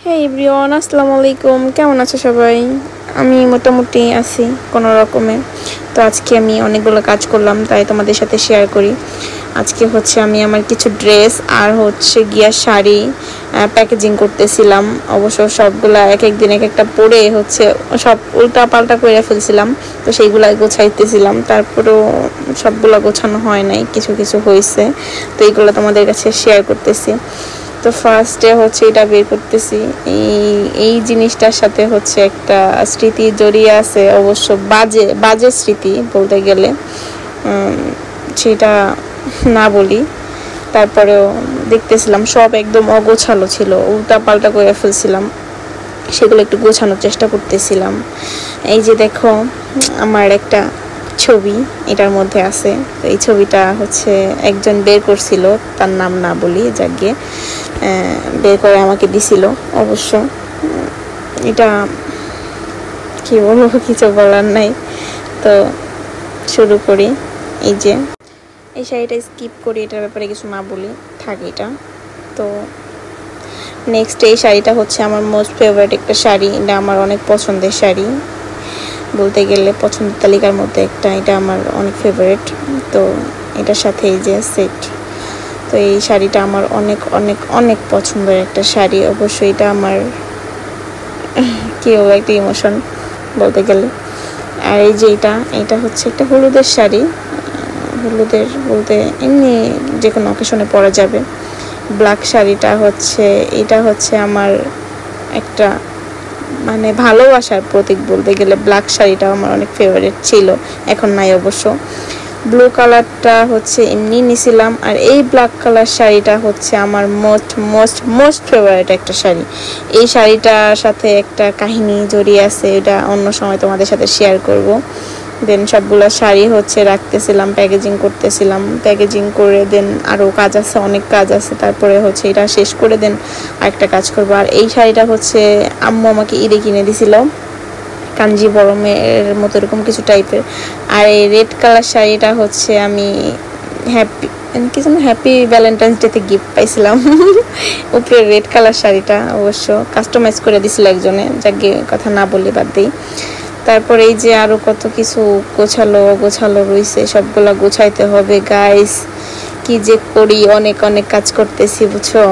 হ্যাঁ এভরিওয়ান, আসসালামু আলাইকুম। কেমন আছো সবাই? আমি মোটামুটি আছি কোনো রকমে। তো আজকে আমি অনেকগুলো কাজ করলাম, তাই তোমাদের সাথে শেয়ার করি। আজকে হচ্ছে আমি আমার কিছু ড্রেস আর হচ্ছে গিয়া শাড়ি প্যাকেজিং করতেছিলাম। অবশ্য সবগুলা এক এক দিন এক একটা পরে হচ্ছে সব উল্টা পাল্টা করে ফেলছিলাম, তো সেইগুলা গোছাইতেছিলাম। তারপরেও সবগুলা গোছানো হয় নাই, কিছু কিছু হয়েছে, তো এইগুলো তোমাদের কাছে শেয়ার করতেছি। তো ফার্স্টে হচ্ছে এটা বের করতেছি। এই জিনিসটার সাথে হচ্ছে একটা স্মৃতি জড়িয়ে আছে, অবশ্য বাজে বাজে স্মৃতি বলতে গেলে, সেটা না বলি। তারপরেও দেখতেছিলাম সব একদম অগোছালো ছিল, উল্টা পাল্টা করে ফেলছিলাম, সেগুলো একটু গোছানোর চেষ্টা করতেছিলাম। এই যে দেখো, আমার একটা ছবি এটার মধ্যে আছে। তো এই ছবিটা হচ্ছে একজন বের করছিল, তার নাম না বলি, যাকে বের করে আমাকে দিছিল। অবশ্য এটা কি বলবো, কিছু বলার নাই। তো শুরু করি। এই যে এই শাড়িটা স্কিপ করি, এটার ব্যাপারে কিছু না বলি, থাক এটা। তো নেক্সট এই শাড়িটা হচ্ছে আমার মোস্ট ফেভারিট একটা শাড়ি। এটা আমার অনেক পছন্দের শাড়ি, বলতে গেলে পছন্দের তালিকার মধ্যে একটা। এটা আমার অনেক ফেভারিট। তো এটার সাথে এই যে সেট, তো এই শাড়িটা আমার অনেক অনেক অনেক পছন্দের একটা শাড়ি। অবশ্যই এটা আমার কি বলবো, একটা ইমোশন বলতে গেলে। আর এই যে এটা হচ্ছে একটা হলুদের শাড়ি। হলুদের বলতে এমনি যে কোনো অকেশনে পরা যাবে। ব্ল্যাক শাড়িটা হচ্ছে, এটা হচ্ছে আমার একটা মানে ভালোবাসার প্রতীক বলতে গেলে। ব্ল্যাক শাড়িটা আমার অনেক ফেভারিট ছিল, এখন নাই অবশ্য। ব্লু কালারটা হচ্ছে এমনি নিছিলাম। আর এই ব্ল্যাক কালার শাড়িটা হচ্ছে আমার মোস্ট মোস্ট মোস্ট ফেভারিট একটা শাড়ি। এই শাড়িটার সাথে একটা কাহিনী জড়িয়ে আছে, এটা অন্য সময় তোমাদের সাথে শেয়ার করব। দেন সবগুলো শাড়ি হচ্ছে রাখতেছিলাম, প্যাকেজিং করতেছিলাম। প্যাকেজিং করে দেন আরও কাজ আছে, অনেক কাজ আছে। তারপরে হচ্ছে এটা শেষ করে দেন আরেকটা কাজ করবো। আর এই শাড়িটা হচ্ছে আম্মু আমাকে ঈদে কিনে দিছিল, কাঞ্জি বরমের মতো এরকম কিছু টাইপের। আর এই রেড কালার শাড়িটা হচ্ছে আমি হ্যাপি ভ্যালেন্টাইন্স ডেতে গিফট পাইছিলাম। উপরে রেড কালার শাড়িটা অবশ্য কাস্টমাইজ করে দিছিল একজনে, যাকে কথা না বলে বাদ দিই। তারপরে এই যে আরও কত কিছু গোছালো রয়েছে, সবগুলা গোছাইতে হবে গাইস। কি যে করি, অনেক অনেক কাজ করতেছি, বুঝছো?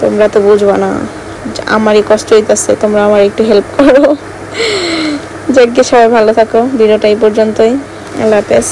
তোমরা তো বুঝবা না, আমারই কষ্ট হইতেছে, তোমরা আমার একটু হেল্প করো। যাকে সবাই ভালো থাকো, ভিডিওটা এই পর্যন্তই। আল্লাহ হাফেজ।